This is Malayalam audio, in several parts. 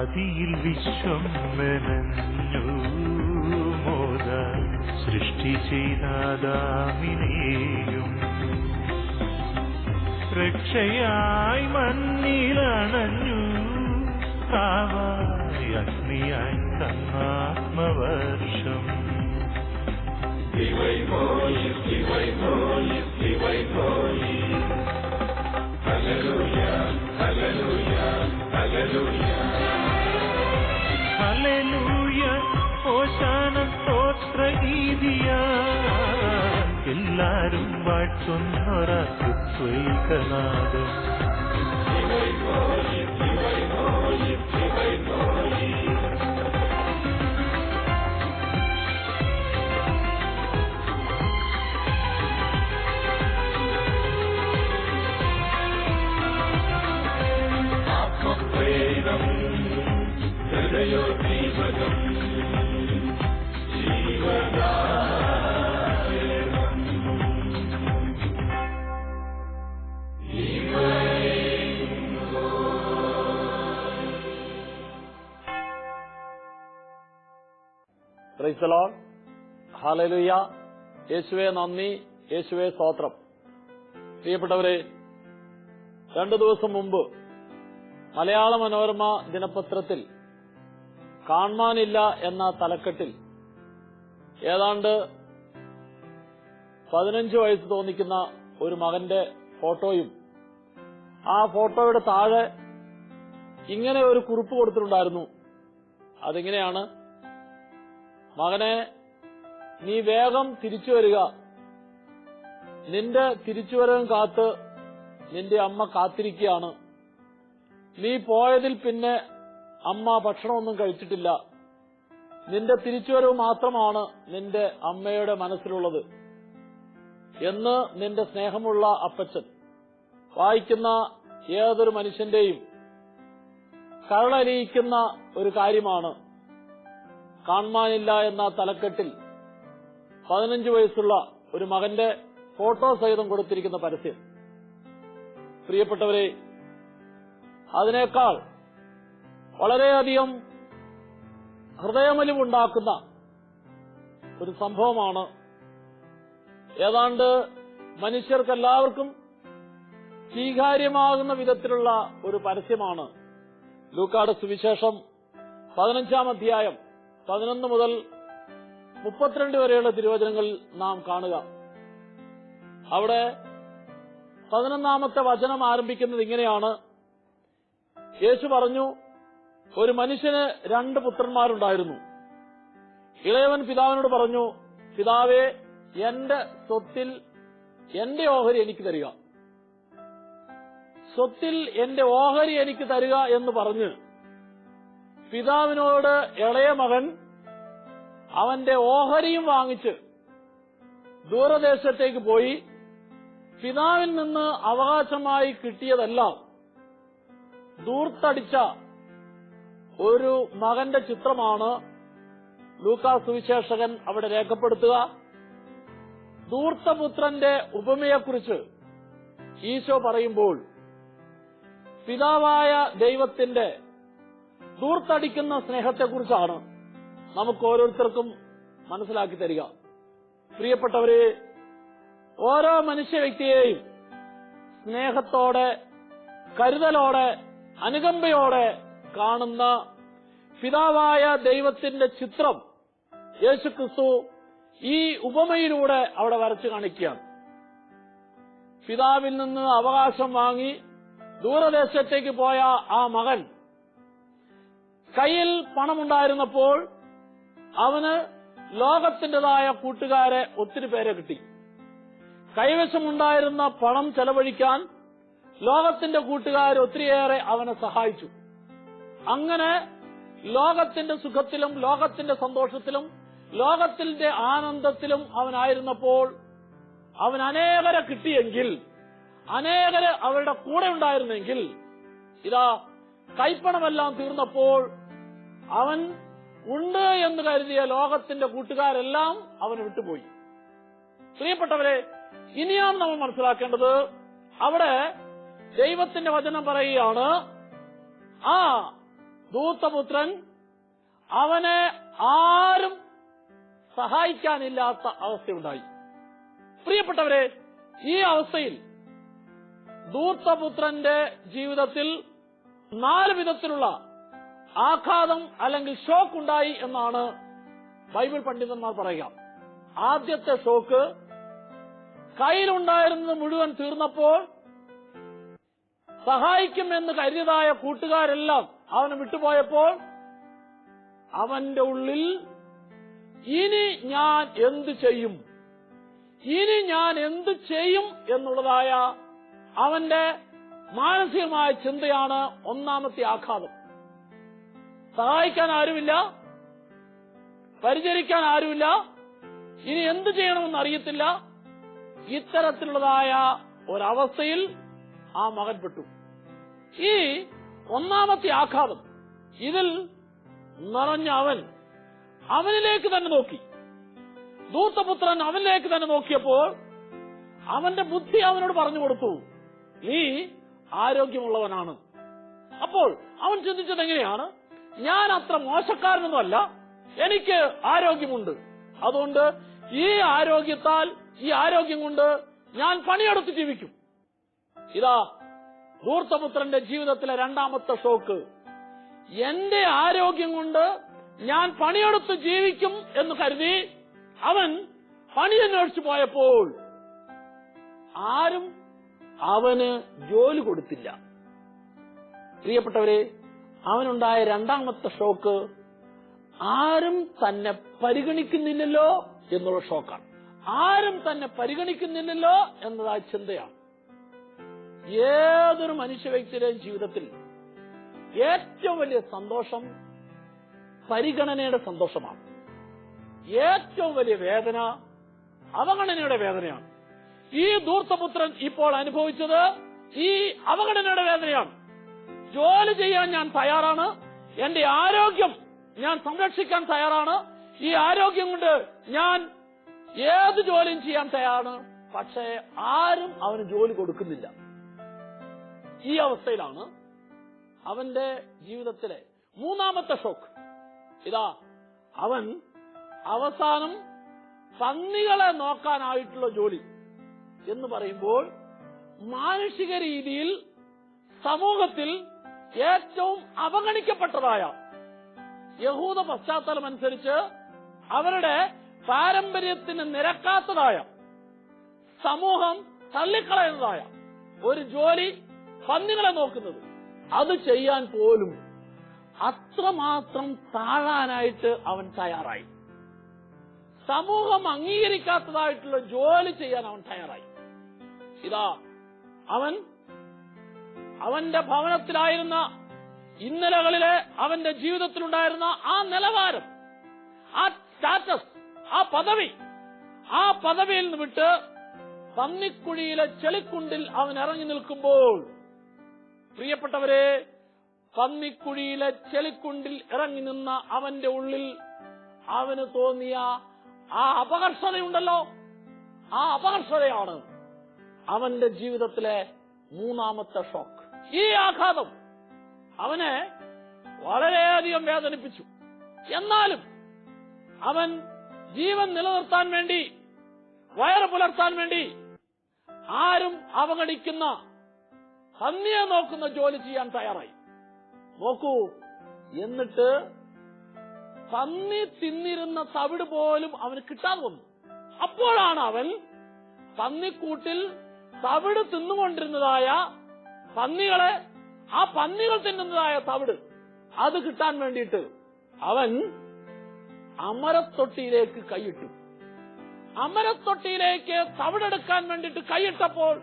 ആദിയിൽ വിശ്വം മെനഞ്ഞു മോദ സൃഷ്ടി ചെയ്താദാമിനെയും രക്ഷയായി മണ്ണിലണഞ്ഞു കാവായി അഗ്നിയായി തന്നാത്മവർഷം ഹല്ലേലൂയ ഓശാന സ്തോത്രഗീതിയ എല്ലാരും വാഴ്ത്തുന്നൊരത്വൈകനാദം പ്രൈസ് ദി ലോർഡ്. ഹല്ലേലൂയ. യേശുവേ നന്ദി, യേശുവേ സ്തോത്രം. പ്രിയപ്പെട്ടവരെ, 2 ദിവസം മുമ്പ് മലയാള മനോരമ ദിനപത്രത്തിൽ കാണാനില്ല എന്ന തലക്കെട്ടിൽ ഏതാണ്ട് 15 വയസ്സ് തോന്നിക്കുന്ന ഒരു മകന്റെ ഫോട്ടോയും ആ ഫോട്ടോയുടെ താഴെ ഇങ്ങനെ ഒരു കുറിപ്പ് കൊടുത്തിട്ടുണ്ടായിരുന്നു. അതിങ്ങനെയാണ്: മകനെ, നീ വേഗം തിരിച്ചു വരിക. നിന്റെ തിരിച്ചുവരവും കാത്ത് നിന്റെ അമ്മ കാത്തിരിക്കുകയാണ്. നീ പോയതിൽ പിന്നെ അമ്മ ഭക്ഷണമൊന്നും കഴിച്ചിട്ടില്ല. നിന്റെ തിരിച്ചുവരവ് മാത്രമാണ് നിന്റെ അമ്മയുടെ മനസ്സിലുള്ളത് എന്ന് നിന്റെ സ്നേഹമുള്ള അപ്പച്ചൻ. വായിക്കുന്ന ഏതൊരു മനുഷ്യന്റെയും കരളലിയിക്കുന്ന ഒരു കാര്യമാണ് കാണാനില്ല എന്ന തലക്കെട്ടിൽ 15 വയസ്സുള്ള ഒരു മകന്റെ ഫോട്ടോ സഹിതം കൊടുത്തിരിക്കുന്ന പരസ്യം. പ്രിയപ്പെട്ടവരെ, അതിനേക്കാൾ വളരെയധികം ഹൃദയമലിവുണ്ടാക്കുന്ന ഒരു സംഭവമാണ്, ഏതാണ്ട് മനുഷ്യർക്കെല്ലാവർക്കും സ്വീകാര്യമാകുന്ന വിധത്തിലുള്ള ഒരു പരസ്യമാണ്. ലൂക്കായുടെ സുവിശേഷം 15-ാം അധ്യായം 11 മുതൽ 32 വരെയുള്ള തിരുവചനങ്ങളിൽ നാം കാണുക. അവിടെ 11-ാമത്തെ വചനം ആരംഭിക്കുന്നത് ഇങ്ങനെയാണ്: യേശു പറഞ്ഞു, ഒരു മനുഷ്യന് 2 പുത്രന്മാരുണ്ടായിരുന്നു. ഇളയവൻ പിതാവിനോട് പറഞ്ഞു, പിതാവേ, എന്റെ സ്വത്തിൽ എന്റെ ഓഹരി എനിക്ക് തരിക. സ്വത്തിൽ എന്റെ ഓഹരി എനിക്ക് തരിക എന്ന് പറഞ്ഞ് പിതാവിനോട് ഇളയ മകൻ അവന്റെ ഓഹരിയും വാങ്ങിച്ച് ദൂരദേശത്തേക്ക് പോയി. പിതാവിൽ നിന്ന് അവകാശമായി കിട്ടിയതെല്ലാം ദൂർത്തടിച്ച ഒരു മകന്റെ ചിത്രമാണ് ലൂക്കാ സുവിശേഷകൻ അവിടെ രേഖപ്പെടുത്തുക. ധൂർത്തപുത്രന്റെ ഉപമയെക്കുറിച്ച് ഈശോ പറയുമ്പോൾ പിതാവായ ദൈവത്തിന്റെ ധൂർത്തടിക്കുന്ന സ്നേഹത്തെക്കുറിച്ചാണ് നമുക്ക് ഓരോരുത്തർക്കും മനസ്സിലാക്കി തരിക. പ്രിയപ്പെട്ടവരെ, ഓരോ മനുഷ്യ വ്യക്തിയെയും സ്നേഹത്തോടെ, കരുതലോടെ, അനുകമ്പയോടെ കാണുന്ന പിതാവായ ദൈവത്തിന്റെ ചിത്രം യേശുക്രിസ്തു ഈ ഉപമയിലൂടെ അവിടെ വരച്ചു കാണിക്കുകയാണ്. പിതാവിൽ നിന്ന് അവകാശം വാങ്ങി ദൂരദേശത്തേക്ക് പോയ ആ മകൻ കയ്യിൽ പണമുണ്ടായിരുന്നപ്പോൾ അവന് ലോകത്തിന്റേതായ കൂട്ടുകാരെ ഒത്തിരി പേരെ കിട്ടി. കൈവശമുണ്ടായിരുന്ന പണം ചെലവഴിക്കാൻ ലോകത്തിന്റെ കൂട്ടുകാർ ഒത്തിരിയേറെ അവനെ സഹായിച്ചു. അങ്ങനെ ലോകത്തിന്റെ സുഖത്തിലും ലോകത്തിന്റെ സന്തോഷത്തിലും ലോകത്തിന്റെ ആനന്ദത്തിലും അവനായിരുന്നപ്പോൾ അവൻ അനേകരെ കിട്ടിയെങ്കിൽ, അനേകര് അവരുടെ കൂടെ ഉണ്ടായിരുന്നെങ്കിൽ, ഇതാ കൈപ്പണമെല്ലാം തീർന്നപ്പോൾ അവൻ ഉണ്ട് എന്ന് കരുതിയ ലോകത്തിന്റെ കൂട്ടുകാരെല്ലാം അവന് വിട്ടുപോയി. പ്രിയപ്പെട്ടവരെ, ഇനിയാണ് നമ്മൾ മനസ്സിലാക്കേണ്ടത്. അവിടെ ദൈവത്തിന്റെ വചനം പറയുകയാണ്, ആ ധൂർത്തപുത്രൻ അവനെ ആരും സഹായിക്കാനില്ലാത്ത അവസ്ഥയുണ്ടായി. പ്രിയപ്പെട്ടവരെ, ഈ അവസ്ഥയിൽ ധൂർത്തപുത്രന്റെ ജീവിതത്തിൽ 4 വിധത്തിലുള്ള ആഘാതം അല്ലെങ്കിൽ ഷോക്ക് ഉണ്ടായി എന്നാണ് ബൈബിൾ പണ്ഡിതന്മാർ പറയുക. ആദ്യത്തെ ഷോക്ക്, കയ്യിലുണ്ടായിരുന്നത് മുഴുവൻ തീർന്നപ്പോൾ സഹായിക്കുമെന്ന് കരുതിയതായ കൂട്ടുകാരെല്ലാം അവനെ വിട്ടുപോയപ്പോൾ അവന്റെ ഉള്ളിൽ ഇനി ഞാൻ എന്ത് ചെയ്യും, ഇനി ഞാൻ എന്ത് ചെയ്യും എന്നുള്ളതായ അവന്റെ മാനസികമായ ചിന്തയാണ് ഒന്നാമത്തെ ആഘാതം. സഹായിക്കാൻ ആരുമില്ല, പരിചരിക്കാൻ ആരുമില്ല, ഇനി എന്ത് ചെയ്യണമെന്ന് അറിയത്തില്ല. ഇത്തരത്തിലുള്ളതായ ഒരവസ്ഥയിൽ ആ മകൻ പെട്ടു. ഈ ഒന്നാമത്തെ ആഘാതം, ഇതിൽ നിറഞ്ഞ അവനിലേക്ക് തന്നെ നോക്കി. ധൂർത്തപുത്രൻ അവനിലേക്ക് തന്നെ നോക്കിയപ്പോൾ അവന്റെ ബുദ്ധി അവനോട് പറഞ്ഞു കൊടുത്തു, നീ ആരോഗ്യമുള്ളവനാണ്. അപ്പോൾ അവൻ ചിന്തിച്ചത് എങ്ങനെയാണ്, ഞാൻ അത്ര മോശക്കാരനൊന്നുമല്ല, എനിക്ക് ആരോഗ്യമുണ്ട്, അതുകൊണ്ട് ഈ ആരോഗ്യം കൊണ്ട് ഞാൻ പണിയെടുത്ത് ജീവിക്കും. ഇതാ ധൂർത്തപുത്രന്റെ ജീവിതത്തിലെ രണ്ടാമത്തെ ഷോക്ക്. എന്റെ ആരോഗ്യം കൊണ്ട് ഞാൻ പണിയെടുത്ത് ജീവിക്കും എന്ന് കരുതി അവൻ പണി അന്വേഷിച്ചു പോയപ്പോൾ ആരും അവന് ജോലി കൊടുത്തില്ല. പ്രിയപ്പെട്ടവരെ, അവനുണ്ടായ രണ്ടാമത്തെ ഷോക്ക് ആരും തന്നെ പരിഗണിക്കുന്നില്ലല്ലോ എന്നുള്ള ഷോക്കാണ്. ആരും തന്നെ പരിഗണിക്കുന്നില്ലല്ലോ എന്നതായ ചിന്തയാണ്. ഏതൊരു മനുഷ്യ വ്യക്തിയുടെയും ജീവിതത്തിൽ ഏറ്റവും വലിയ സന്തോഷം പരിഗണനയുടെ സന്തോഷമാണ്. ഏറ്റവും വലിയ വേദന അവഗണനയുടെ വേദനയാണ്. ഈ ധൂർത്തപുത്രൻ ഇപ്പോൾ അനുഭവിച്ചത് ഈ അവഗണനയുടെ വേദനയാണ്. ജോലി ചെയ്യാൻ ഞാൻ തയ്യാറാണ്, എന്റെ ആരോഗ്യം ഞാൻ സംരക്ഷിക്കാൻ തയ്യാറാണ്, ഈ ആരോഗ്യം കൊണ്ട് ഞാൻ ഏത് ജോലിയും ചെയ്യാൻ തയ്യാറാണ്, പക്ഷേ ആരും അവന് ജോലി കൊടുക്കുന്നില്ല. ഈ അവസ്ഥയിലാണ് അവന്റെ ജീവിതത്തിലെ മൂന്നാമത്തെ ഷോക്ക്. ഇതാ അവൻ അവസാനം പന്നികളെ നോക്കാനായിട്ടുള്ള ജോലി എന്ന് പറയുമ്പോൾ മാനുഷിക രീതിയിൽ സമൂഹത്തിൽ ഏറ്റവും അവഗണിക്കപ്പെട്ടതായ യഹൂദ പശ്ചാത്തലം അനുസരിച്ച് അവരുടെ പാരമ്പര്യത്തിന് നിരക്കാത്തതായ സമൂഹം തള്ളിക്കളയുന്നതായ ഒരു ജോലി പന്നികളെ നോക്കുന്നത്, അത് ചെയ്യാൻ പോലും അത്രമാത്രം താഴാനായിട്ട് അവൻ തയ്യാറായി. സമൂഹം അംഗീകരിക്കാത്തതായിട്ടുള്ള ജോലി ചെയ്യാൻ അവൻ തയ്യാറായി. ഇതാ അവന്റെ ഭവനത്തിലായിരുന്ന ഇന്നലകളിലെ അവന്റെ ജീവിതത്തിലുണ്ടായിരുന്ന ആ നിലവാരം, ആ സ്റ്റാറ്റസ്, ആ പദവിയിൽ നിന്ന് വിട്ട് പന്നിക്കുഴിയിലെ ചെളിക്കുണ്ടിൽ അവൻ ഇറങ്ങി നിൽക്കുമ്പോൾ, പ്രിയപ്പെട്ടവരെ, പന്നിക്കുഴിയിലെ ചെളിക്കുണ്ടിൽ ഇറങ്ങി നിന്ന അവന്റെ ഉള്ളിൽ അവന് തോന്നിയ ആ അപകർഷതയുണ്ടല്ലോ, ആ അപകർഷതയാണ് അവന്റെ ജീവിതത്തിലെ മൂന്നാമത്തെ ഷോക്ക്. ഈ ആഘാതം അവനെ വളരെയധികം വേദനിപ്പിച്ചു. എന്നാലും അവൻ ജീവൻ നിലനിർത്താൻ വേണ്ടി, വയറ് പുലർത്താൻ വേണ്ടി ആരും അവഗണിക്കുന്ന പന്നിയെ നോക്കുന്ന ജോലി ചെയ്യാൻ തയ്യാറായി. നോക്കൂ, എന്നിട്ട് പന്നി തിന്നിരുന്ന തവിട് പോലും അവന് കിട്ടാതെ വന്നു. അപ്പോഴാണ് അവൻ പന്നിക്കൂട്ടിൽ തവിട് തിന്നുകൊണ്ടിരുന്നതായ പന്നികളെ, ആ പന്നികൾ തിന്നുന്നതായ തവിട്, അത് കിട്ടാൻ വേണ്ടിയിട്ട് അവൻ അമരത്തൊട്ടിയിലേക്ക് കൈയിട്ടു. അമരത്തൊട്ടിയിലേക്ക് തവിടെടുക്കാൻ വേണ്ടിയിട്ട് കൈയിട്ടപ്പോൾ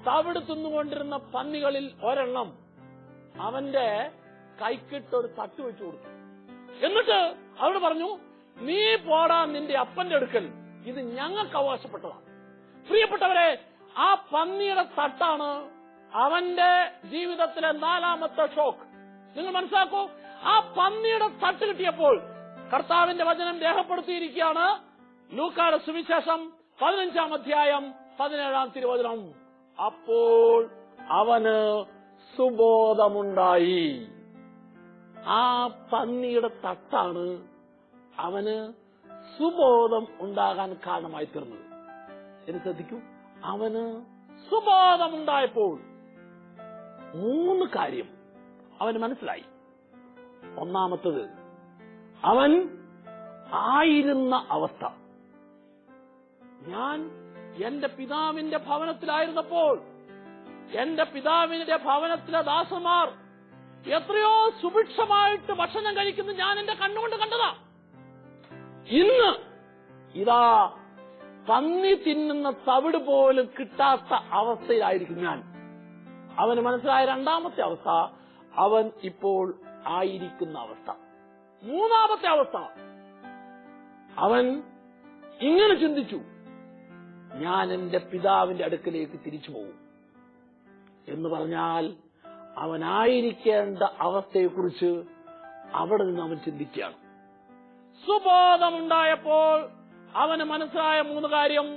തവിട് തിന്നുകൊണ്ടിരുന്ന പന്നികളിൽ ഒരെണ്ണം അവന്റെ കൈക്കിട്ടൊരു തട്ട് വെച്ചു കൊടുത്തു. എന്നിട്ട് അവരോട് പറഞ്ഞു, നീ പോടാ നിന്റെ അപ്പന്റെ അടുക്കൽ, ഇത് ഞങ്ങൾക്ക് അവകാശപ്പെട്ടതാണ്. പ്രിയപ്പെട്ടവരെ, ആ പന്നിയുടെ തട്ടാണ് അവന്റെ ജീവിതത്തിലെ നാലാമത്തെ ഷോക്ക്. നിങ്ങൾ മനസ്സിലാക്കൂ, ആ പന്നിയുടെ തട്ട് കിട്ടിയപ്പോൾ കർത്താവിന്റെ വചനം രേഖപ്പെടുത്തിയിരിക്കുകയാണ്. ലൂക്കായുടെ സുവിശേഷം 15-ാം അധ്യായം 17-ാം തിരുവചനം. അപ്പോൾ അവന് സുബോധമുണ്ടായി. ആ പന്നിയുടെ തട്ടാണ് അവന് സുബോധം ഉണ്ടാകാൻ കാരണമായി തീർന്നത്. എന്ന് ശ്രദ്ധിക്കൂ, അവന് സുബോധമുണ്ടായപ്പോൾ 3 കാര്യം അവന് മനസ്സിലായി. ഒന്നാമത്തത്, അവൻ ആയിരുന്ന അവസ്ഥ. ഞാൻ എന്റെ പിതാവിന്റെ ഭവനത്തിലായിരുന്നപ്പോൾ എന്റെ പിതാവിന്റെ ഭവനത്തിലെ ദാസന്മാർ എത്രയോ സുഭിക്ഷമായിട്ട് ഭക്ഷണം കഴിക്കുന്നത് ഞാൻ എന്റെ കണ്ണുകൊണ്ട് കണ്ടതാ. ഇന്ന് ഇതാ പന്നി തിന്നുന്ന തവിട് പോലും കിട്ടാത്ത അവസ്ഥയിലായിരിക്കും ഞാൻ. അവന് മനസ്സിലായ രണ്ടാമത്തെ അവസ്ഥ, അവൻ ഇപ്പോൾ ആയിരിക്കുന്ന അവസ്ഥ. മൂന്നാമത്തെ അവസ്ഥ, അവൻ ഇങ്ങനെ ചിന്തിച്ചു, ഞാൻ എന്റെ പിതാവിന്റെ അടുക്കലേക്ക് തിരിച്ചു പോകും എന്ന് പറഞ്ഞാൽ അവനായിരിക്കേണ്ട അവസ്ഥയെക്കുറിച്ച് അവിടെ നിന്ന് അവൻ ചിന്തിക്കുകയാണ്. സുബോധമുണ്ടായപ്പോൾ അവന് മനസ്സിലായ 3 കാര്യം.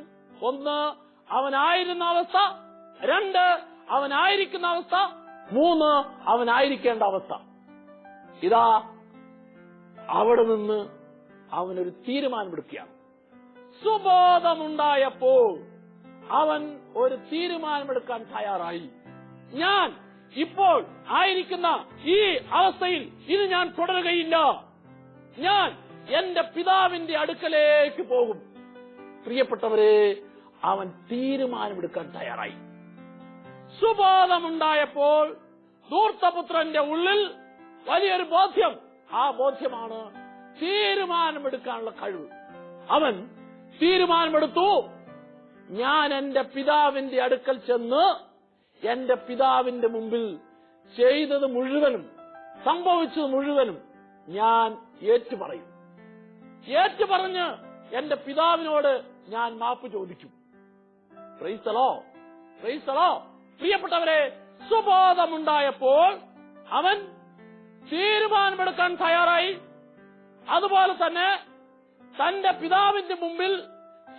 1, അവനായിരുന്ന അവസ്ഥ. 2, അവനായിരിക്കുന്ന അവസ്ഥ. 3, അവനായിരിക്കേണ്ട അവസ്ഥ. ഇതാ അവിടെ നിന്ന് അവനൊരു തീരുമാനമെടുക്കുകയാണ്. സുബോധമുണ്ടായപ്പോൾ അവൻ ഒരു തീരുമാനമെടുക്കാൻ തയ്യാറായി. ഞാൻ ഇപ്പോൾ ആയിരിക്കുന്ന ഈ അവസ്ഥയിൽ ഇത് ഞാൻ തുടരുകയില്ല. ഞാൻ എന്റെ പിതാവിന്റെ അടുക്കലേക്ക് പോകും. പ്രിയപ്പെട്ടവരെ, അവൻ തീരുമാനമെടുക്കാൻ തയ്യാറായി. സുബോധമുണ്ടായപ്പോൾ ധൂർത്തപുത്രന്റെ ഉള്ളിൽ വലിയൊരു ബോധ്യം. ആ ബോധ്യമാണ് തീരുമാനമെടുക്കാനുള്ള കഴിവ്. അവൻ തീരുമാനമെടുത്തു, ഞാൻ എന്റെ പിതാവിന്റെ അടുക്കൽ ചെന്ന് എന്റെ പിതാവിന്റെ മുമ്പിൽ ചെയ്തത് മുഴുവനും സംഭവിച്ചത് മുഴുവനും ഞാൻ ഏറ്റുപറയും. ഏറ്റുപറഞ്ഞ് എന്റെ പിതാവിനോട് ഞാൻ മാപ്പ് ചോദിക്കും. Praise the Lord, praise the Lord. പ്രിയപ്പെട്ടവരെ, സുബോധമുണ്ടായപ്പോൾ അവൻ തീരുമാനമെടുക്കാൻ തയ്യാറായി. അതുപോലെ തന്നെ തന്റെ പിതാവിന്റെ മുമ്പിൽ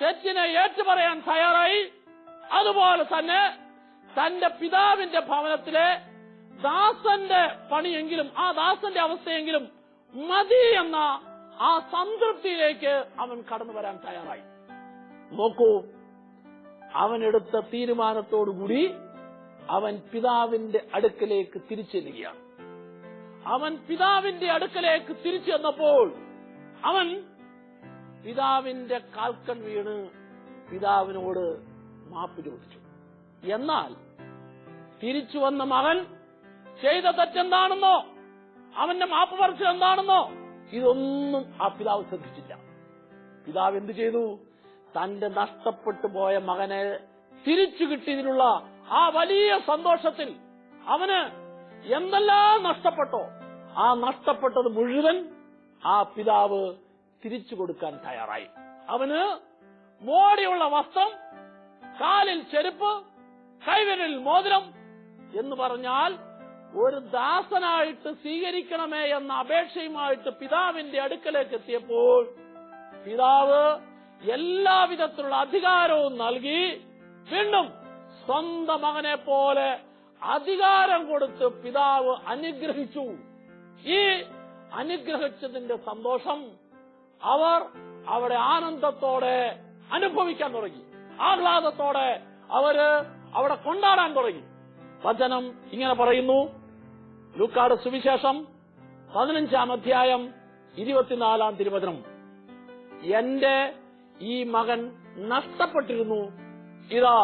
തെറ്റിനെ ഏറ്റുപറയാൻ തയ്യാറായി. അതുപോലെ തന്നെ തന്റെ പിതാവിന്റെ ഭവനത്തിലെ ദാസന്റെ പണിയെങ്കിലും ആ ദാസന്റെ അവസ്ഥയെങ്കിലും മതി എന്ന ആ സംതൃപ്തിയിലേക്ക് അവൻ കടന്നു വരാൻ തയ്യാറായി. നോക്കൂ, അവനെടുത്ത തീരുമാനത്തോടുകൂടി അവൻ പിതാവിന്റെ അടുക്കലേക്ക് തിരിച്ചെല്ലുകയാണ്. അവൻ പിതാവിന്റെ അടുക്കലേക്ക് തിരിച്ചു ചെന്നപ്പോൾ അവൻ പിതാവിന്റെ കാൽക്കൽ വീണ് പിതാവിനോട് മാപ്പ് ചോദിച്ചു. എന്നാൽ തിരിച്ചു വന്ന മകൻ ചെയ്ത തെറ്റെന്താണെന്നോ അവന്റെ മാപ്പ് പറച്ചിൽ എന്താണെന്നോ ഇതൊന്നും ആ പിതാവ് ശ്രദ്ധിച്ചില്ല. പിതാവ് എന്തു ചെയ്തു? തന്റെ നഷ്ടപ്പെട്ടു പോയ മകനെ തിരിച്ചു കിട്ടിയതിനുള്ള ആ വലിയ സന്തോഷത്തിൽ അവന് എന്തെല്ലാം നഷ്ടപ്പെട്ടോ ആ നഷ്ടപ്പെട്ടത് മുഴുവൻ ആ പിതാവ് തിരിച്ചു കൊടുക്കാൻ തയ്യാറായി. അവന് മോടിയുള്ള വസ്ത്രം, കാലിൽ ചെരുപ്പ്, കൈവിരലിൽ മോതിരം എന്ന് പറഞ്ഞാൽ ഒരു ദാസനായിട്ട് സ്വീകരിക്കണമേ എന്ന അപേക്ഷയുമായിട്ട് പിതാവിന്റെ അടുക്കലേക്ക് എത്തിയപ്പോൾ പിതാവ് എല്ലാവിധത്തിലുള്ള അധികാരവും നൽകി വീണ്ടും സ്വന്തം മകനെ പോലെ അധികാരം കൊടുത്ത് പിതാവ് അനുഗ്രഹിച്ചു. ഈ അനുഗ്രഹിച്ചതിന്റെ സന്തോഷം അവർ അവിടെ ആനന്ദത്തോടെ അനുഭവിക്കാൻ തുടങ്ങി. ആഹ്ലാദത്തോടെ അവര് അവിടെ കൊണ്ടാടാൻ തുടങ്ങി. വചനം ഇങ്ങനെ പറയുന്നു, ലൂക്കായുടെ സുവിശേഷം 15-ാം അധ്യായം 24-ാം തിരുവചനം, എന്റെ ഈ മകൻ നഷ്ടപ്പെട്ടിരുന്നു, ഇതാ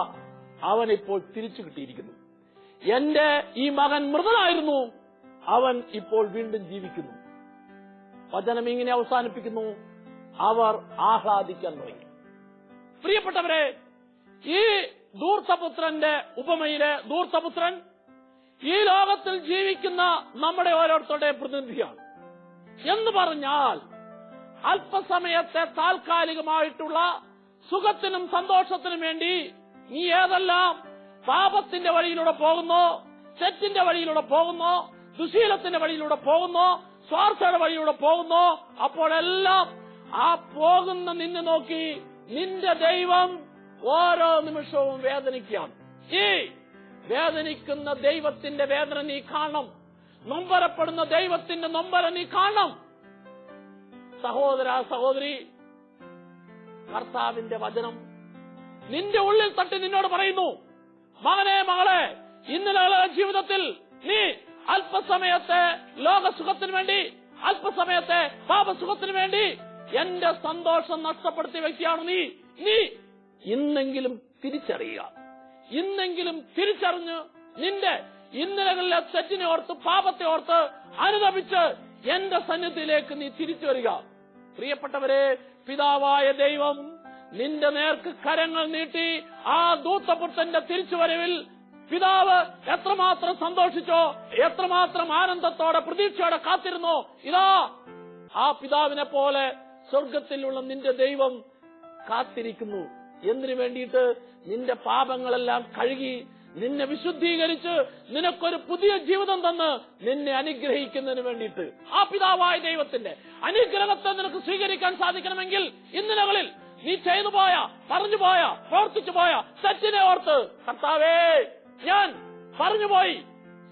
അവനിപ്പോൾ തിരിച്ചു കിട്ടിയിരിക്കുന്നു. എന്റെ ഈ മകൻ മൃതനായിരുന്നു, അവൻ ഇപ്പോൾ വീണ്ടും ജീവിക്കുന്നു. വചനം ഇങ്ങനെ അവസാനിപ്പിക്കുന്നു, അവർ ആഹ്ലാദിക്കാൻ തുടങ്ങി. പ്രിയപ്പെട്ടവരെ, ഈ ധൂർത്തപുത്രന്റെ ഉപമയിലെ ധൂർത്തപുത്രൻ ഈ ലോകത്തിൽ ജീവിക്കുന്ന നമ്മുടെ ഓരോരുത്തരുടെ പ്രതിനിധിയാണ്. എന്ന് പറഞ്ഞാൽ അല്പസമയത്തെ താൽക്കാലികമായിട്ടുള്ള സുഖത്തിനും സന്തോഷത്തിനും വേണ്ടി നീ ഏതെല്ലാം പാപത്തിന്റെ വഴിയിലൂടെ പോകുന്നോ, തെറ്റിന്റെ വഴിയിലൂടെ പോകുന്നോ, ദുശീലത്തിന്റെ വഴിയിലൂടെ പോകുന്നോ, സ്വാർത്ഥയുടെ വഴിയിലൂടെ പോകുന്നോ, അപ്പോഴെല്ലാം ആ പോകുന്ന നിന്നെ നോക്കി നിന്റെ ദൈവം ഓരോ നിമിഷവും വേദനിക്കുകയാണ്. ഈ വേദനിക്കുന്ന ദൈവത്തിന്റെ വേദന നീ കാണണം. നൊമ്പരപ്പെടുന്ന ദൈവത്തിന്റെ നൊമ്പരം നീ കാണണം. സഹോദര സഹോദരി, കർത്താവിന്റെ വചനം നിന്റെ ഉള്ളിൽ തട്ടി നിന്നോട് പറയുന്നു, മകനെ മകളെ, ഇന്നലെ ജീവിതത്തിൽ നീ അല്പസമയത്തെ ലോകസുഖത്തിന് വേണ്ടി, അല്പസമയത്തെ പാപസുഖത്തിന് വേണ്ടി എന്റെ സന്തോഷം നഷ്ടപ്പെടുത്തിയ വ്യക്തിയാണ് നീ. നീ ഇന്നെങ്കിലും തിരിച്ചറിയുക. ഇന്നെങ്കിലും തിരിച്ചറിഞ്ഞ് നിന്റെ ഇന്നലകളിലെ തെറ്റിനെ ഓർത്ത്, പാപത്തെ ഓർത്ത് അനുതപിച്ച് എന്റെ സന്നിധിയിലേക്ക് നീ തിരിച്ചു വരിക. പ്രിയപ്പെട്ടവരെ, പിതാവായ ദൈവം നിന്റെ നേർക്ക് കരങ്ങൾ നീട്ടി ആ ദൂതപുത്രന്റെ തിരിച്ചുവരവിൽ പിതാവ് എത്രമാത്രം സന്തോഷിച്ചോ, എത്രമാത്രം ആനന്ദത്തോടെ പ്രതീക്ഷയോടെ കാത്തിരുന്നോ, ഇതാ ആ പിതാവിനെ പോലെ സ്വർഗത്തിലുള്ള നിന്റെ ദൈവം കാത്തിരിക്കുന്നു. എന്തിനു വേണ്ടിയിട്ട്? നിന്റെ പാപങ്ങളെല്ലാം കഴുകി നിന്നെ വിശുദ്ധീകരിച്ച് നിനക്കൊരു പുതിയ ജീവിതം തന്ന് നിന്നെ അനുഗ്രഹിക്കുന്നതിന് വേണ്ടിയിട്ട്. ആ പിതാവായ ദൈവത്തിന്റെ അനുഗ്രഹത്തെ നിനക്ക് സ്വീകരിക്കാൻ സാധിക്കണമെങ്കിൽ ഇന്നലകളിൽ നീ ചെയ്തുപോയ, പറഞ്ഞുപോയ, പ്രവർത്തിച്ചുപോയ തെറ്റിനെ ഓർത്ത്, കർത്താവേ, ഞാൻ പറഞ്ഞുപോയി,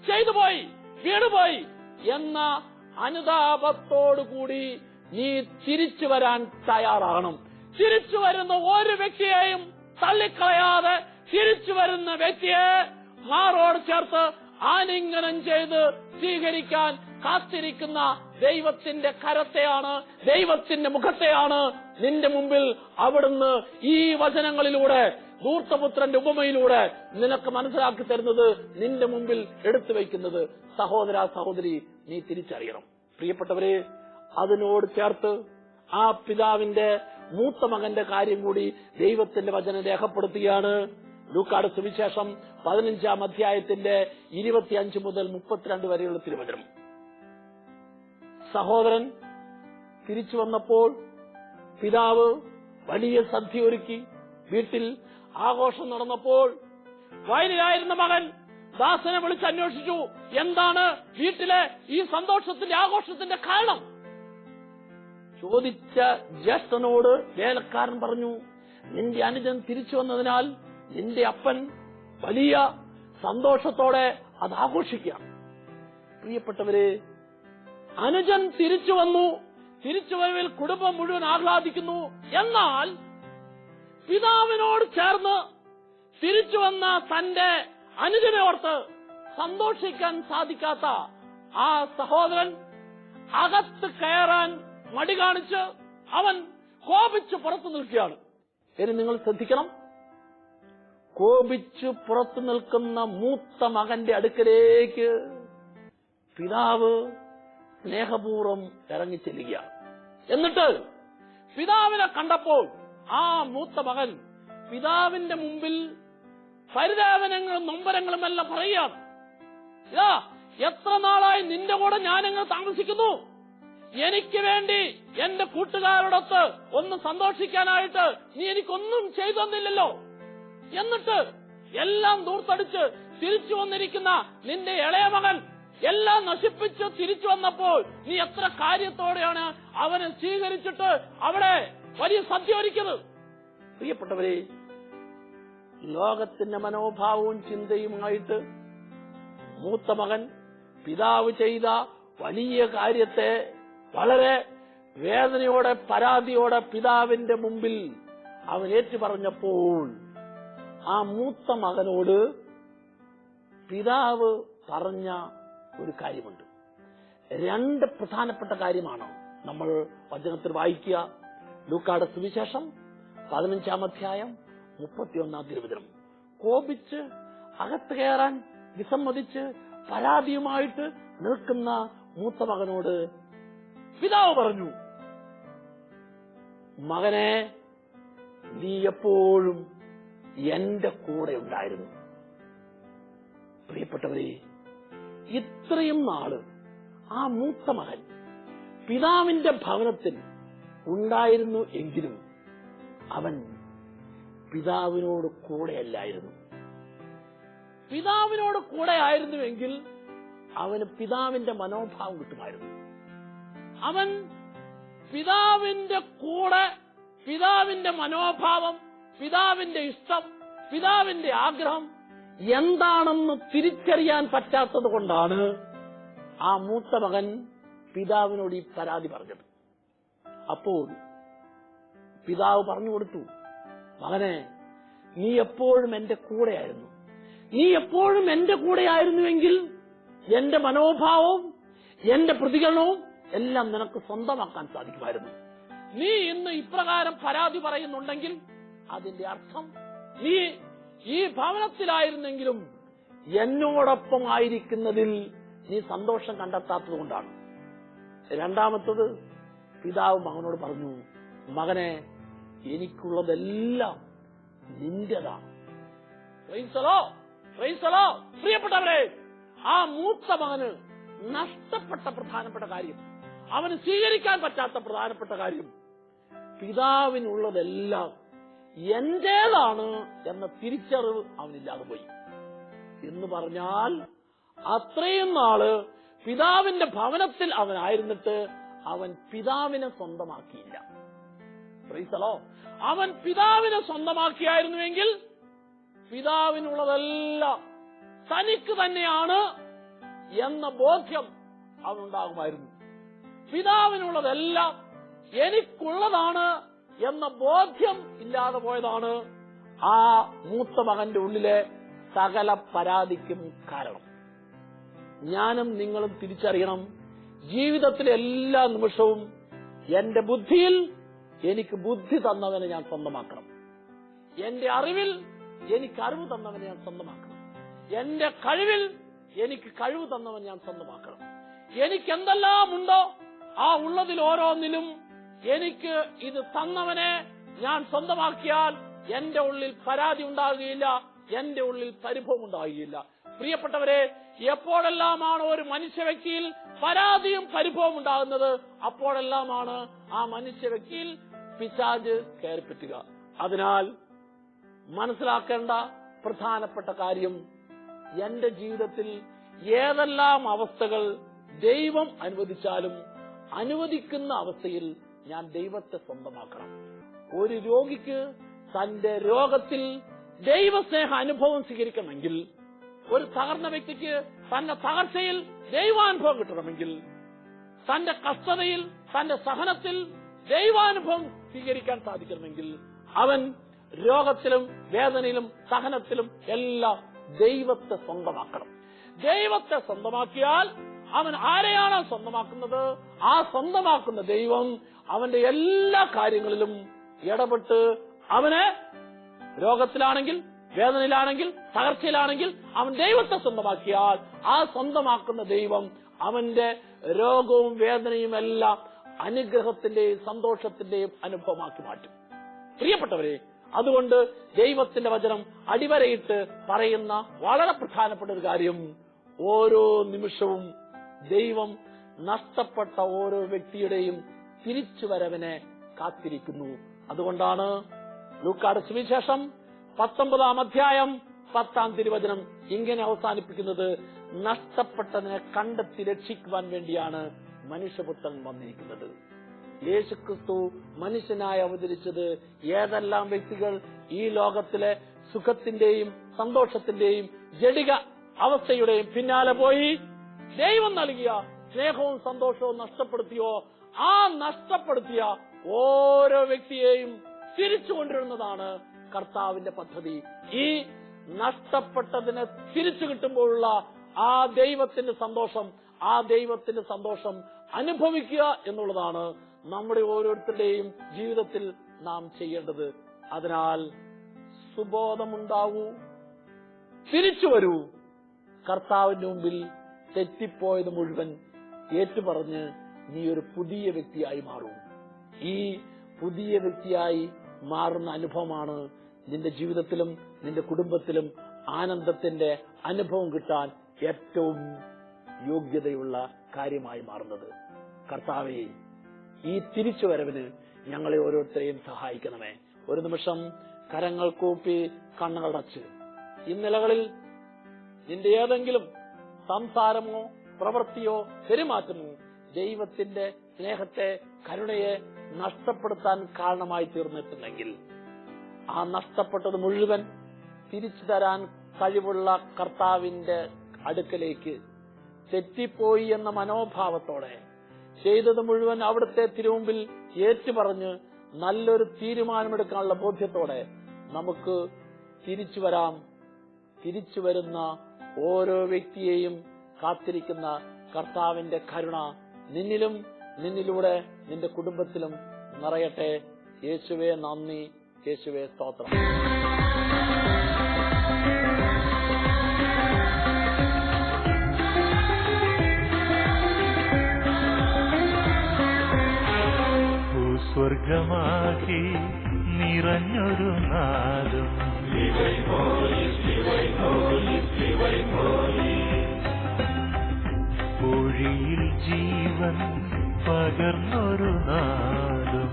ചെയ്തുപോയി, വീണുപോയി എന്ന അനുതാപത്തോടുകൂടി നീ തിരിച്ചു വരാൻ തയ്യാറാകണം. തിരിച്ചു വരുന്ന ഒരു വ്യക്തിയെയും തള്ളിക്കളയാതെ തിരിച്ചു വരുന്ന വ്യക്തിയെ മാറോട് ചേർത്ത് ആലിംഗനം ചെയ്ത് സ്വീകരിക്കാൻ കാത്തിരിക്കുന്ന ദൈവത്തിന്റെ കരത്തെയാണ്, ദൈവത്തിന്റെ മുഖത്തെയാണ് നിന്റെ മുമ്പിൽ അവിടുന്ന് ഈ വചനങ്ങളിലൂടെ, ധൂർത്തപുത്രന്റെ ഉപമയിലൂടെ നിനക്ക് മനസ്സിലാക്കി തരുന്നത്, നിന്റെ മുമ്പിൽ എടുത്തു വയ്ക്കുന്നത്. സഹോദര സഹോദരി, നീ തിരിച്ചറിയണം. പ്രിയപ്പെട്ടവരെ, അതിനോട് ചേർത്ത് ആ പിതാവിന്റെ മൂത്ത മകന്റെ കാര്യം കൂടി ദൈവത്തിന്റെ വചനം രേഖപ്പെടുത്തുകയാണ്. ലൂക്കായുടെ സുവിശേഷം 15-ാം അധ്യായത്തിന്റെ 25 മുതൽ 32 വരെയുള്ള തിരുവചനം. സഹോദരൻ തിരിച്ചു വന്നപ്പോൾ പിതാവ് വലിയ സദ്യ ഒരുക്കി. വീട്ടിൽ ആഘോഷം നടന്നപ്പോൾ വയലിലായിരുന്ന മകൻ ദാസനെ വിളിച്ച് അന്വേഷിച്ചു, എന്താണ് വീട്ടിലെ ഈ സന്തോഷത്തിന്റെ, ആഘോഷത്തിന്റെ കാരണം? ചോദിച്ച ജ്യേഷ്ഠനോട് വേലക്കാരൻ പറഞ്ഞു, നിന്റെ അനുജൻ തിരിച്ചു വന്നതിനാൽ നിന്റെ അപ്പൻ വലിയ സന്തോഷത്തോടെ അത് ആഘോഷിക്കുകയാണ്. പ്രിയപ്പെട്ടവരെ, അനുജൻ തിരിച്ചു വന്നു, തിരിച്ചുവരവിൽ കുടുംബം മുഴുവൻ ആഹ്ലാദിക്കുന്നു. എന്നാൽ പിതാവിനോട് ചേർന്ന് തിരിച്ചു വന്ന തന്റെ അനുജനെ ഓർത്ത് സന്തോഷിക്കാൻ സാധിക്കാത്ത ആ സഹോദരൻ അകത്ത് കയറാൻ മടി കാണിച്ച് അവൻ കോപിച്ച് പുറത്തു നിൽക്കുകയാണ്. ഇനി നിങ്ങൾ ശ്രദ്ധിക്കണം, കോപിച്ച് പുറത്തു നിൽക്കുന്ന മൂത്ത മകന്റെ അടുക്കലേക്ക് പിതാവ് സ്നേഹപൂർവ്വം ഇറങ്ങിച്ചെല്ലുകയാണ്. എന്നിട്ട് പിതാവിനെ കണ്ടപ്പോൾ ആ മൂത്ത മകൻ പിതാവിന്റെ മുമ്പിൽ പരിദേവനങ്ങളും നൊമ്പരങ്ങളും എല്ലാം പറയുകയാണ്. ഇതാ, എത്ര നാളായി നിന്റെ കൂടെ ഞാനങ്ങ് താമസിക്കുന്നു, എനിക്ക് വേണ്ടി എന്റെ കൂട്ടുകാരോടൊത്ത് ഒന്ന് സന്തോഷിക്കാനായിട്ട് നീ എനിക്കൊന്നും ചെയ്തു തന്നില്ലല്ലോ. എന്നിട്ട് എല്ലാം ദൂർത്തടിച്ച് തിരിച്ചു വന്നിരിക്കുന്ന നിന്റെ ഇളയ മകൻ എല്ലാം നശിപ്പിച്ച് തിരിച്ചു വന്നപ്പോൾ നീ എത്ര കാര്യത്തോടെയാണ് അവനെ സ്വീകരിച്ചിട്ട് അവിടെ വലിയ സദ്യ ഒരുക്കുന്നത്. പ്രിയപ്പെട്ടവരെ, ലോകത്തിന്റെ മനോഭാവവും ചിന്തയുമായിട്ട് മൂത്ത മകൻ പിതാവ് ചെയ്ത വലിയ കാര്യത്തെ വളരെ വേദനയോടെ, പരാതിയോടെ പിതാവിന്റെ മുമ്പിൽ അവൻ ഏറ്റുപറഞ്ഞപ്പോൾ ആ മൂത്ത മകനോട് പിതാവ് പറഞ്ഞ ഒരു കാര്യമുണ്ട്. 2 പ്രധാനപ്പെട്ട കാര്യമാണ് നമ്മൾ വചനത്തിൽ വായിക്കുക. ലൂക്കായുടെ സുവിശേഷം 15-ാം അധ്യായം 31-ാം തിരുവചനം. കോപിച്ച് അകത്ത് കയറാൻ വിസമ്മതിച്ച് പരാതിയുമായിട്ട് നിൽക്കുന്ന മൂത്ത മകനോട് പിതാവ് പറഞ്ഞു, മകനെ, നീ എപ്പോഴും എന്റെ കൂടെ ഉണ്ടായിരുന്നു. പ്രിയപ്പെട്ടവരെ, ഇത്രയും നാള് ആ മൂത്ത മകൻ പിതാവിന്റെ ഭവനത്തിൽ ഉണ്ടായിരുന്നു എങ്കിലും അവൻ പിതാവിനോട് കൂടെയല്ലായിരുന്നു. പിതാവിനോട് കൂടെ ആയിരുന്നുവെങ്കിൽ അവന് പിതാവിന്റെ മനോഭാവം കിട്ടുമായിരുന്നു. അവൻ പിതാവിന്റെ കൂടെ, പിതാവിന്റെ മനോഭാവം, പിതാവിന്റെ ഇഷ്ടം, പിതാവിന്റെ ആഗ്രഹം എന്താണെന്ന് തിരിച്ചറിയാൻ പറ്റാത്തത് കൊണ്ടാണ് ആ മൂത്ത മകൻ പിതാവിനോട് ഈ പരാതി പറഞ്ഞത്. അപ്പോൾ പിതാവ് പറഞ്ഞു കൊടുത്തു, മകനെ, നീ എപ്പോഴും എന്റെ കൂടെയായിരുന്നു. നീ എപ്പോഴും എന്റെ കൂടെയായിരുന്നുവെങ്കിൽ എന്റെ മനോഭാവവും എന്റെ പ്രതികരണവും എല്ലാം നിനക്ക് സ്വന്തമാക്കാൻ സാധിക്കുമായിരുന്നു. നീ ഇന്ന് ഇപ്രകാരം പരാതി പറയുന്നുണ്ടെങ്കിൽ അതിന്റെ അർത്ഥം നീ ഈ ഭവനത്തിലായിരുന്നെങ്കിലും എന്നോടൊപ്പം ആയിരിക്കുന്നതിൽ നീ സന്തോഷം കണ്ടെത്താത്തത് കൊണ്ടാണ്. രണ്ടാമത്തത്, പിതാവ് മകനോട് പറഞ്ഞു, മകനെ, എനിക്കുള്ളതെല്ലാം നിന്റേതാണ്. പ്രിയപ്പെട്ടവരെ, ആ മൂത്ത മകന് നഷ്ടപ്പെട്ട പ്രധാനപ്പെട്ട കാര്യം, അവന് സ്വീകരിക്കാൻ പറ്റാത്ത പ്രധാനപ്പെട്ട കാര്യം, പിതാവിനുള്ളതെല്ലാം എന്റേതാണ് എന്ന തിരിച്ചറിവ് അവനില്ലാതെ പോയി. എന്ന് പറഞ്ഞാൽ അത്രയും നാള് പിതാവിന്റെ ഭവനത്തിൽ അവനായിരുന്നിട്ട് അവൻ പിതാവിനെ സ്വന്തമാക്കിയില്ല. അവൻ പിതാവിനെ സ്വന്തമാക്കിയായിരുന്നുവെങ്കിൽ പിതാവിനുള്ളതെല്ലാം തനിക്ക് തന്നെയാണ് എന്ന ബോധ്യം അവനുണ്ടാകുമായിരുന്നു. പിതാവിനുള്ളതെല്ലാം എനിക്കുള്ളതാണ് എന്ന ബോധ്യം ഇല്ലാതെ പോയതാണ് ആ മൂത്ത മകന്റെ ഉള്ളിലെ സകല പരാതിക്കും കാരണം. ഞാനും നിങ്ങളും തിരിച്ചറിയണം, ജീവിതത്തിലെ എല്ലാ നിമിഷവും എന്റെ ബുദ്ധിയിൽ എനിക്ക് ബുദ്ധി തന്നവനെ ഞാൻ സ്വന്തമാക്കണം. എന്റെ അറിവിൽ എനിക്ക് അറിവ് തന്നവനെ ഞാൻ സ്വന്തമാക്കണം. എന്റെ കഴിവിൽ എനിക്ക് കഴിവ് തന്നവൻ ഞാൻ സ്വന്തമാക്കണം. എനിക്ക് എന്തെല്ലാം ഉണ്ടോ ആ ഉള്ളതിൽ ഓരോന്നിലും എനിക്ക് ഇത് തന്നവനെ ഞാൻ സ്വന്തമാക്കിയാൽ എന്റെ ഉള്ളിൽ പരാതി ഉണ്ടാകുകയില്ല, എന്റെ ഉള്ളിൽ പരിഭവം ഉണ്ടാകുകയില്ല. പ്രിയപ്പെട്ടവരെ, എപ്പോഴെല്ലാമാണ് ഒരു മനുഷ്യ വ്യക്തിയിൽ പരാതിയും പരിഭവം ഉണ്ടാകുന്നത്, അപ്പോഴെല്ലാമാണ് ആ മനുഷ്യ വ്യക്തിയിൽ പിശാച് കയറിപ്പറ്റുക. അതിനാൽ മനസ്സിലാക്കേണ്ട പ്രധാനപ്പെട്ട കാര്യം, എന്റെ ജീവിതത്തിൽ ഏതെല്ലാം അവസ്ഥകൾ ദൈവം അനുവദിച്ചാലും അനുവദിക്കുന്ന അവസ്ഥയിൽ ഞാൻ ദൈവത്തെ സ്വന്തമാക്കണം. ഒരു രോഗിക്ക് തന്റെ രോഗത്തിൽ ദൈവസ്നേഹ അനുഭവം സ്വീകരിക്കണമെങ്കിൽ, ഒരു തകർന്ന വ്യക്തിക്ക് തന്റെ തകർച്ചയിൽ ദൈവാനുഭവം കിട്ടണമെങ്കിൽ, തന്റെ കഷ്ടതയിൽ തന്റെ സഹനത്തിൽ ദൈവാനുഭവം സ്വീകരിക്കാൻ സാധിക്കണമെങ്കിൽ അവൻ രോഗത്തിലും വേദനയിലും സഹനത്തിലും എല്ലാം ദൈവത്തെ സ്വന്തമാക്കണം. ദൈവത്തെ സ്വന്തമാക്കിയാൽ അവൻ ആരെയാണോ സ്വന്തമാക്കുന്നത്, ആ സ്വന്തമാക്കുന്ന ദൈവം അവന്റെ എല്ലാ കാര്യങ്ങളിലും ഇടപെട്ട് അവനെ രോഗത്തിലാണെങ്കിൽ, വേദനയിലാണെങ്കിൽ, തകർച്ചയിലാണെങ്കിൽ അവൻ ദൈവത്തെ സ്വന്തമാക്കിയാൽ ആ സ്വന്തമാക്കുന്ന ദൈവം അവന്റെ രോഗവും വേദനയും എല്ലാം അനുഗ്രഹത്തിന്റെയും സന്തോഷത്തിന്റെയും അനുഭവമാക്കി മാറ്റും. പ്രിയപ്പെട്ടവരെ, അതുകൊണ്ട് ദൈവത്തിന്റെ വചനം അടിവരയിട്ട് പറയുന്ന വളരെ പ്രധാനപ്പെട്ട ഒരു കാര്യം, ഓരോ നിമിഷവും ദൈവം നഷ്ടപ്പെട്ട ഓരോ വ്യക്തിയുടെയും തിരിച്ചുവരവിനെ കാത്തിരിക്കുന്നു. അതുകൊണ്ടാണ് ലൂക്കായുടെ സുവിശേഷം 19-ാം അധ്യായം 10-ാം തിരുവചനം ഇങ്ങനെ അവസാനിപ്പിക്കുന്നത്, നഷ്ടപ്പെട്ടതിനെ കണ്ടെത്തി രക്ഷിക്കുവാൻ വേണ്ടിയാണ് മനുഷ്യപുത്രൻ വന്നിരിക്കുന്നത്. യേശുക്രിസ്തു മനുഷ്യനായി അവതരിച്ചത് ഏതെല്ലാം വ്യക്തികൾ ഈ ലോകത്തിലെ സുഖത്തിന്റെയും സന്തോഷത്തിന്റെയും ജഡിക അവസ്ഥയുടെയും പിന്നാലെ പോയി ദൈവം നൽകിയ സ്നേഹവും സന്തോഷവും നഷ്ടപ്പെടുത്തിയോ, ആ നഷ്ടപ്പെടുത്തിയ ഓരോ വ്യക്തിയെയും തിരിച്ചു കൊണ്ടുവരുന്നതാണ് കർത്താവിന്റെ പദ്ധതി. ഈ നഷ്ടപ്പെട്ടതിനെ തിരിച്ചു കിട്ടുമ്പോഴുള്ള ആ ദൈവത്തിന്റെ സന്തോഷം അനുഭവിക്കുക എന്നുള്ളതാണ് നമ്മുടെ ഓരോരുത്തരുടെയും ജീവിതത്തിൽ നാം ചെയ്യേണ്ടത്. അതിനാൽ സുബോധമുണ്ടാവൂ, തിരിച്ചു വരൂ, കർത്താവിന്റെ മുമ്പിൽ തെറ്റിപ്പോയത് മുഴുവൻ ഏറ്റുപറഞ്ഞ് നീ ഒരു പുതിയ വ്യക്തിയായി മാറൂ. ഈ പുതിയ വ്യക്തിയായി മാറുന്ന അനുഭവമാണ് നിന്റെ ജീവിതത്തിലും നിന്റെ കുടുംബത്തിലും ആനന്ദത്തിന്റെ അനുഭവം കിട്ടാൻ ഏറ്റവും യോഗ്യതയുള്ള കാര്യമായി മാറുന്നത്. കർത്താവേ, ഈ തിരിച്ചുവരവിന് ഞങ്ങളെ ഓരോരുത്തരെയും സഹായിക്കണമേ. ഒരു നിമിഷം കരങ്ങൾ കൂപ്പി കണ്ണുകളടച്ച് ഈ നിലകളിൽ നിന്റെ ഏതെങ്കിലും സംസാരമോ പ്രവൃത്തിയോ പെരുമാറ്റമോ ദൈവത്തിന്റെ സ്നേഹത്തെ കരുണയെ നഷ്ടപ്പെടുത്താൻ കാരണമായി തീർന്നിട്ടുണ്ടെങ്കിൽ, ആ നഷ്ടപ്പെട്ടത് മുഴുവൻ തിരിച്ചു തരാൻ കഴിവുള്ള കർത്താവിന്റെ അടുക്കലേക്ക് തെറ്റിപ്പോയി എന്ന മനോഭാവത്തോടെ ചെയ്തത് മുഴുവൻ അവിടുത്തെ തിരുമുമ്പിൽ ഏറ്റുപറഞ്ഞ് നല്ലൊരു തീരുമാനമെടുക്കാനുള്ള ബോധ്യത്തോടെ നമുക്ക് തിരിച്ചു വരാം. തിരിച്ചു വരുന്ന ഓരോ വ്യക്തിയെയും കാത്തിരിക്കുന്ന കർത്താവിന്റെ കരുണ നിന്നിലും നിന്നിലൂടെ നിന്റെ കുടുംബത്തിലും നിറയട്ടെ. യേശുവേ നന്ദി, യേശുവേ സ്തോത്രം. സ്വർഗമാകി നിറഞ്ഞൊരു നാദം പൊഴിയിൽ ജീവൻ പകർന്നൊരു നാദം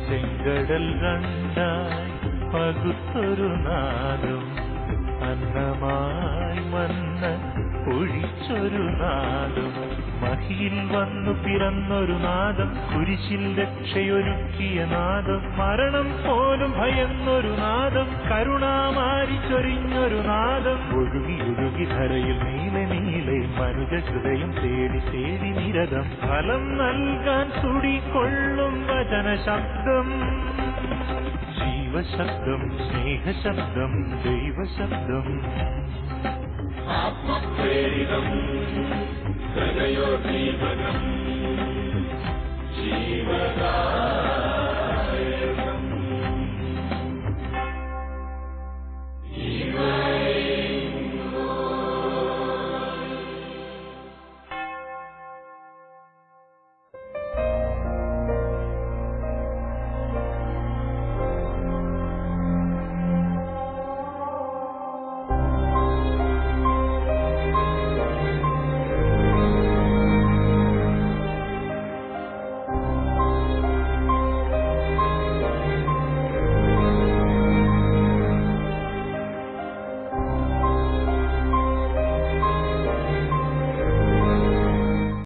ചെങ്കടൽ രണ്ടായി പകുത്തൊരു നാദം അന്നമായി മന്ന ഒഴിച്ചൊരു നാദം മഹിയിൽ വന്നു പിറന്നൊരു നാദം കുരിശിൽ രക്ഷയൊരുക്കിയ നാദം മരണം പോലും ഭയന്നൊരു നാദം കരുണാമാരി ചൊരിഞ്ഞൊരു നാദം ഒഴുകി ഒഴുകി ധരയിൽ നീലെ നീലെ മനുജ ഹൃദയം തേടി തേടി നിരതം ഫലം നൽകാൻ തുടികൊള്ളും വചന ശബ്ദം ജീവശബ്ദം സ്നേഹശബ്ദം ദൈവശബ്ദം ആത്മപ്രേരിതം ഹൃദയോദ്ദീപനം